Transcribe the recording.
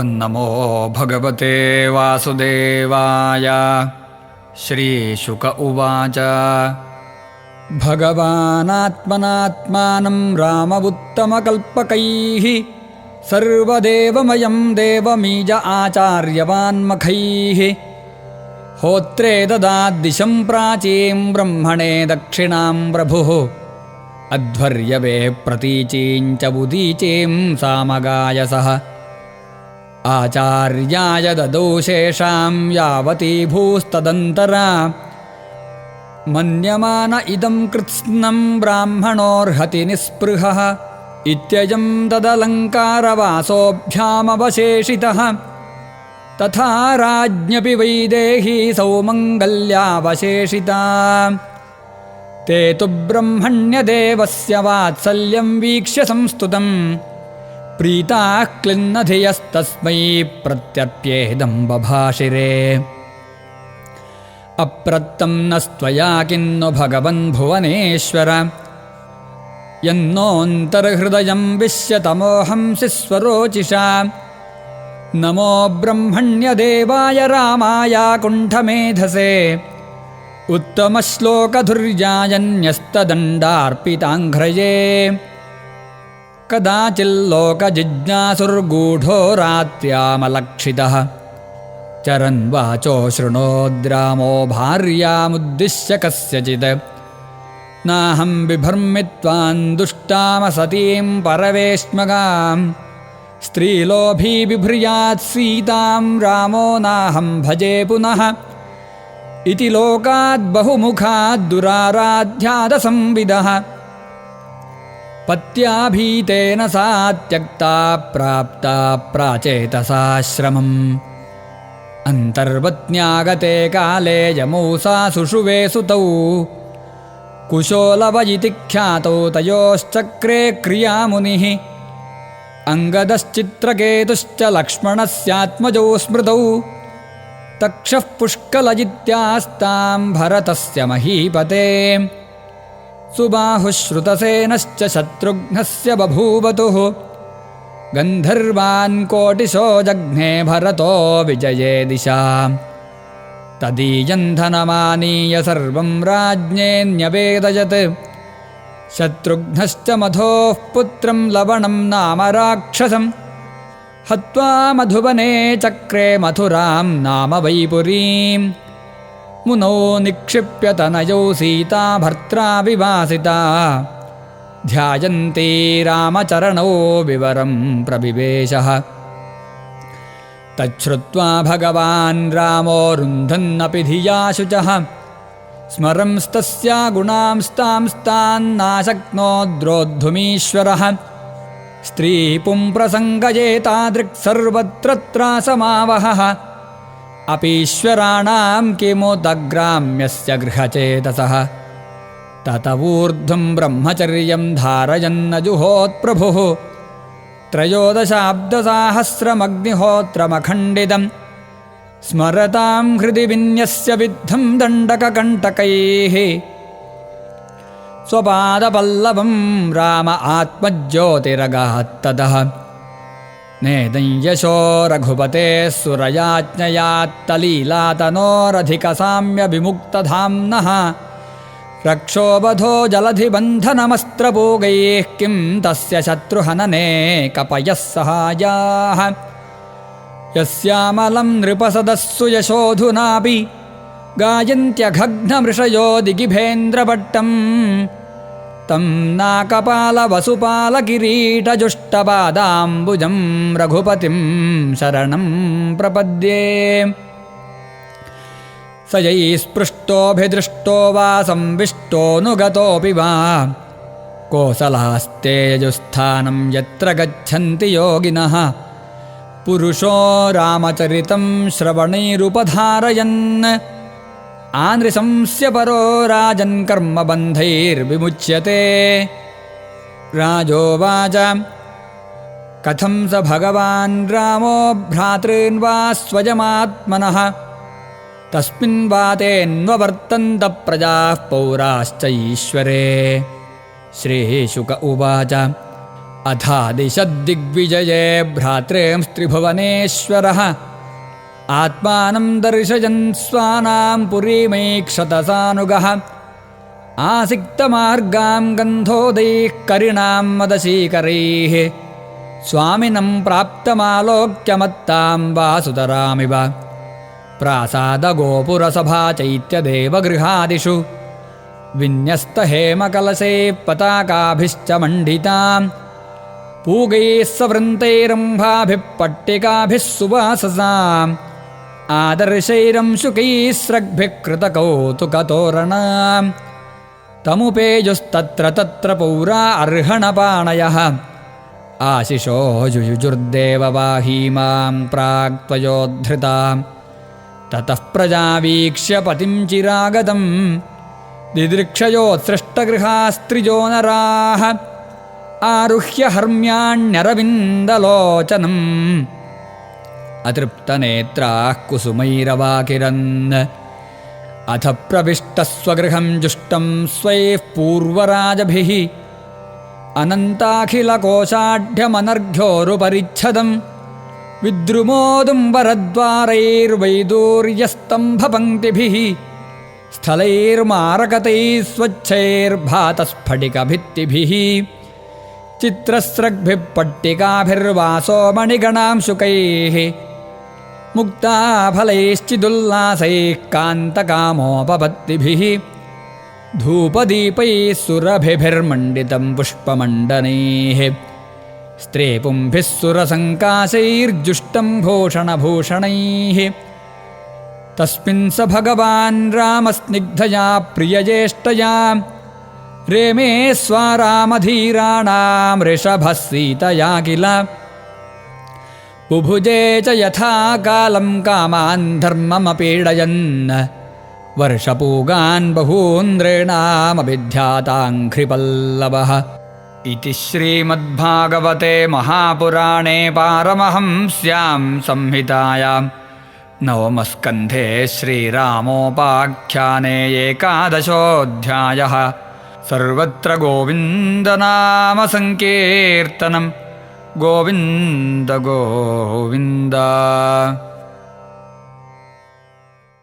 ओन्नमो भगवते वासुदेवाय। श्रीशुक उवाच भगवानात्मनात्मानं रामवुत्तमकल्पकैः सर्वदेवमयं देवमीज आचार्यवान्मखैः होत्रे ददाद्दिशं प्राचीं ब्रह्मणे दक्षिणां प्रभुः अध्वर्यवे प्रतीचीं च उदीचीं सामगाय सः आचार्याय ददौ शेषां यावती भूस्तदन्तरा मन्यमान इदं कृत्स्नं ब्राह्मणोऽर्हति निःस्पृहः इत्ययं तदलङ्कारवासोऽभ्यामवशेषितः तथा राज्ञपि वैदेही सौमङ्गल्यावशेषिता ते तु ब्रह्मण्यदेवस्य वात्सल्यं वीक्ष्य संस्तुतं प्रीताः क्लिन्नधियस्तस्मै प्रत्यर्प्येदं बभाषिरे अप्रत्तं नस्त्वया किन्नु भगवन् भुवनेश्वर यन्नोऽन्तर्हृदयं विश्यतमोहंसि स्वरोचिषा नमो ब्रह्मण्यदेवाय रामाय कुण्ठमेधसे उत्तमश्लोकधुर्यायन्यस्तदण्डार्पिताङ्घ्रये कदाचिल्लोकजिज्ञासुर्गूढो रात्र्यामलक्षितः चरन् वाचो शृणोद्रामो भार्यामुद्दिश्य कस्यचित् नाहं बिभर्मि त्वां दुष्टामसतीं परवेश्मगां स्त्रीलोभी बिभ्रियात् सीतां रामो नाहं भजे पुनः इति लोकाद् बहुमुखाद् दुराराध्यादसंविदः पत्या भीतेन सा त्यक्ता प्राप्ता प्राचेतसाश्रमम् अन्तर्वत्न्यागते काले यमौ सा सुषुवे सुतौ कुशोलव इति ख्यातौ तयोश्चक्रे क्रियामुनिः अङ्गदश्चित्रकेतुश्च लक्ष्मणस्यात्मजौ स्मृतौ तक्षः पुष्कलजित्यास्तां भरतस्य महीपते सुबाहुश्रुतसेनश्च शत्रुघ्नस्य बभूवतुः गन्धर्वान् कोटिशो जघ्ने भरतो विजये दिशा तदीयं धनमानीय सर्वं राज्ञे न्यवेदयत् शत्रुघ्नश्च मधोः पुत्रं लवणं नाम राक्षसं हत्वा मधुवने चक्रे मथुरां नाम वैपुरीं मुनौ निक्षिप्य तनयौ सीता भर्त्रा विवासिता ध्यायन्ती रामचरणौ विवरं प्रविवेशः तच्छ्रुत्वा भगवान् रामो रुन्धन्नपि धिया शुचः स्मरंस्तस्या गुणांस्तांस्तान्नाशक्नोद्रोद्धुमीश्वरः स्त्रीपुंप्रसङ्गये तादृक्सर्वत्र त्रासमावहः अपीश्वराणां किमुदग्राम्यस्य गृहचेतसः तत ऊर्ध्वं ब्रह्मचर्यं धारयन्नजुहोत्प्रभुः त्रयोदशाब्दसाहस्रमग्निहोत्रमखण्डितं स्मरतां हृदि विन्यस्य विद्धं दण्डककण्टकैः स्वपादपल्लवं राम आत्मज्योतिरगात्ततः नेदं यशो रघुपतेः सुरयाज्ञयात्तलीलातनोरधिकसाम्यविमुक्तधाम्नः रक्षोबधो जलधिबन्धनमस्त्रपूगैः किं तस्य शत्रुहनने कपयः सहायाः यस्यामलं नृपसदस्सु यशोऽधुनापि गायन्त्यघघ्नमृषयो दिगिभेन्द्रभट्टं तं नाकपालवसुपालकिरीटजुष्टपादाम्बुजं रघुपतिं शरणं प्रपद्ये स यैस्पृष्टोऽभिदृष्टो वा संविष्टोऽनुगतोऽपि वा कोसलास्ते यजुस्थानं यत्र गच्छन्ति योगिनः पुरुषो रामचरितं श्रवणैरुपधारयन् आनृशंस्य परो राजन् कर्मबन्धैर्विमुच्यते राजोवाच कथं स भगवान् रामो भ्रातॄन् वा स्वयमात्मनः तस्मिन् वातेऽन्ववर्तन्त प्रजाः पौराश्च ईश्वरे। श्रीशुक उवाच अथादिशद्दिग्विजये भ्रातॄंस्त्रिभुवनेश्वरः आत्मानं दर्शयन् स्वानां पुरीमैक्षतसानुगः आसिक्तमार्गां गन्धोदैः करिणां मदशीकरैः स्वामिनं प्राप्तमालोक्यमत्तां वासुतरामिव प्रासादगोपुरसभा चैत्यदेवगृहादिषु विन्यस्तहेमकलशे पताकाभिश्च मण्डितां पूगैः सवृन्तैरम्भाभिः पट्टिकाभिः सुवाससाम् आदर्शैरंशुकैस्रग्भिः कृतकौतुकतोरणाम् तमुपेयुस्तत्र तत्र पौरा अर्हणपाणयः आशिषो युयुजुर्देववाहीमां प्राक्त्वयोद्धृताम् ततः प्रजावीक्ष्य पतिं चिरागतं दिदृक्षयोत्सृष्टगृहास्त्रिजो नराः आरुह्य हर्म्याण्यरविन्दलोचनम् अतृप्तनेत्राः कुसुमैरवाकिरन् अथ प्रविष्टः स्वगृहं जुष्टं स्वैः पूर्वराजभिः अनन्ताखिलकोशाढ्यमनर्घ्योरुपरिच्छदम् विद्रुमोदुम्बरद्वारैर्वैदूर्यस्तम्भपङ्क्तिभिः स्थलैर्मारकतैः स्वच्छैर्भातस्फटिकभित्तिभिः चित्रस्रग्भिः पट्टिकाभिर्वासो मणिगणांशुकैः मुक्ताफलैश्चिदुल्लासैः कान्तकामोपपत्तिभिः धूपदीपैः सुरभिभिर्मण्डितं पुष्पमण्डनैः स्त्रीपुंभिः सुरसङ्काशैर्जुष्टं भूषणभूषणैः तस्मिन् स भगवान् रामस्निग्धया प्रियज्येष्ठया रेमे स्वारामधीराणां ऋषभः सीतया किल बुभुजे च यथा कालं कामान् धर्ममपीडयन् वर्षपूगान् बहून्द्रेणामभिध्याताङ्घ्रिपल्लवः इति श्रीमद्भागवते महापुराणे पारमहंस्यां संहितायां नवमस्कन्धे श्रीरामोपाख्याने 11 सर्वत्र गोविन्दनामसङ्कीर्तनं गोविन्द गोविन्द।